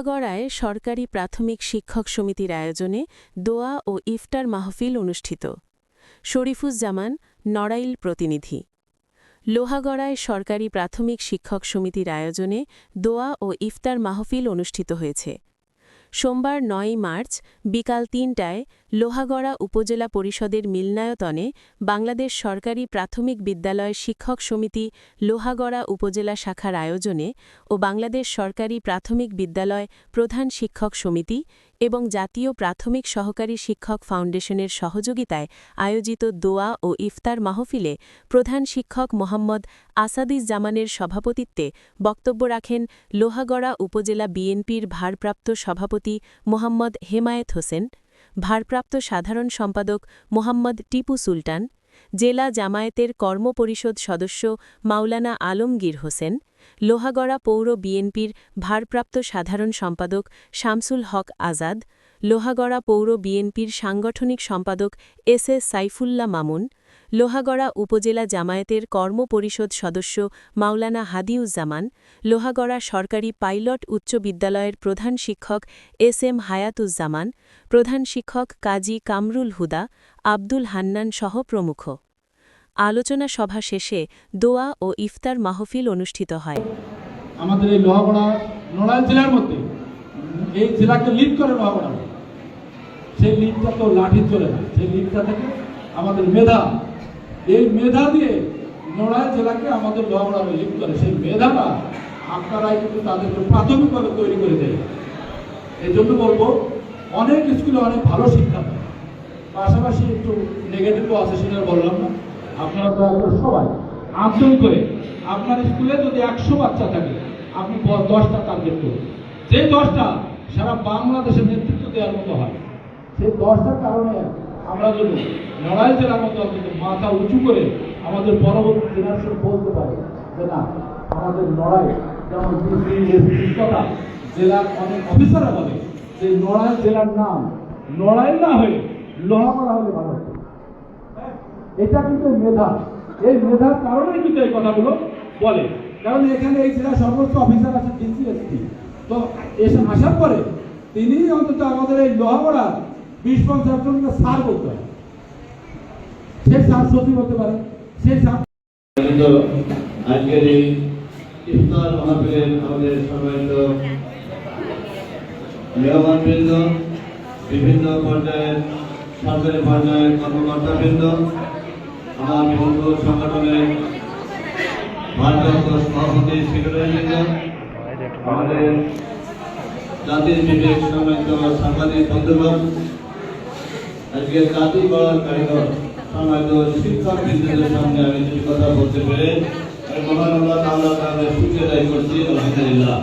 লোহাগড়ায় সরকারি প্রাথমিক শিক্ষক সমিতির আয়োজনে দোয়া ও ইফতার মাহফিল অনুষ্ঠিত। শরীফুজ্জামান, নড়াইল প্রতিনিধি। লোহাগড়ায় সরকারি প্রাথমিক শিক্ষক সমিতির আয়োজনে দোয়া ও ইফতার মাহফিল অনুষ্ঠিত হয়েছে। সোমবার ৯ মার্চ বিকাল ৩টায় লোহাগড়া উপজেলা পরিষদের মিলনায়তনে বাংলাদেশ সরকারি প্রাথমিক বিদ্যালয় শিক্ষক সমিতি লোহাগড়া উপজেলা শাখার আয়োজনে ও বাংলাদেশ সরকারি প্রাথমিক বিদ্যালয় প্রধান শিক্ষক সমিতি এবং জাতীয় প্রাথমিক সহকারী শিক্ষক ফাউন্ডেশনের সহযোগিতায় আয়োজিত দোয়া ও ইফতার মাহফিলে প্রধান শিক্ষক মোহাম্মদ আসাদুজ্জামানের সভাপতিত্বে বক্তব্য রাখেন লোহাগড়া উপজেলা বিএনপির ভারপ্রাপ্ত সভাপতি মোহাম্মদ হেমায়েত হোসেন, ভারপ্রাপ্ত সাধারণ সম্পাদক মোহাম্মদ টিপু সুলতান, জেলা জামায়াতের কর্মপরিষদ সদস্য মাওলানা আলমগীর হোসেন, লোহাগড়া পৌর বিএনপির ভারপ্রাপ্ত সাধারণ সম্পাদক শামসুল হক আজাদ, লোহাগড়া পৌর বিএনপির সাংগঠনিক সম্পাদক এস সাইফুল্লাহ মামুন, লোহাগড়া উপজেলা জামায়াতের কর্মপরিষদ সদস্য মাওলানা হাদিউজ্জামান, লোহাগড়া সরকারি পাইলট উচ্চ বিদ্যালয়ের প্রধান শিক্ষক এস হায়াতুজ্জামান, প্রধান শিক্ষক কাজী কামরুল হুদা, আব্দুল হান্নান সহ প্রমুখ। আলোচনা সভা শেষে দোয়া ও ইফতার মাহফিল অনুষ্ঠিত হয়। আমাদের এই লোহাগড়া নড়াইল জেলার মধ্যে এই জেলাকে লিড করে লোহাগড়া, সেই লিডটা তো লাঠি চলে না, সেই লিডটা থেকে আমাদের মেধা, এই মেধা দিয়ে নড়াইল জেলাকে আমাদের লোহাগড়া লিড করে। সেই মেধাটা আপনারাই কিন্তু তাদেরকে প্রাথমিকভাবে তৈরি করে দেয়। এই জন্য বলবো, অনেক স্কুলে অনেক ভালো শিক্ষা দেয়, পাশাপাশি একটু নেগেটিভও আছে, সেটা বললাম না। আপনারা সবাই আন্দোলন করে আপনার স্কুলে যদি 100 বাচ্চা থাকে, আপনি 10টা টার্গেট করুন, যে 10টা সারা বাংলাদেশের নেতৃত্ব দেওয়ার মতো হয়। সেই 10টার কারণে আমরা যদি নড়াইল জেলার মতো মাথা উঁচু করে আমাদের পরবর্তী জেনারেশন বলতে পারে যে না, আমাদের নড়াইল যেমন জেলার অনেক অফিসাররা বলে যে নড়াইল জেলার নাম নড়াইল না হয়ে লোহাগড়া হলে ভালো। এটা কিন্তু মেধা, এই মেধার কারণেই কিন্তু এই কথাগুলো বলে। কারণ এখানে এই জেলার সমস্ত অফিসার আছে ডিসি, এসপি, তো এসে আসার পরে তিনি অন্তত আমাদের এই লোহাগড়া 20-50 জনকে স্যার বলতে হয়, সে স্যার সচিব হতে পারে, সে স্যার। আজকের এই ইফতার মাহফিলের আমাদের সম্মানিত মেহমানবৃন্দ, বিভিন্ন পর্যায়ের সরকারি পর্যায়ের কর্মকর্তাবৃন্দ, আমার বন্ধু সংগঠনের ভারপ্রাপ্ত সভাপতি সেক্রেটারিবৃন্দ, আমাদের জাতির বিবেক সম্মানিত সাংবাদিক বন্ধুগণ, আজকে জাতি গড়ার কারিগর সম্মানিত শিক্ষকবৃন্দদের সামনে আমি কিছু কথা বলতে পেরে আমি মহান আল্লাহ তাআলার কাছে শুকরিয়া আদায় করছি। আলহামদুলিল্লাহ।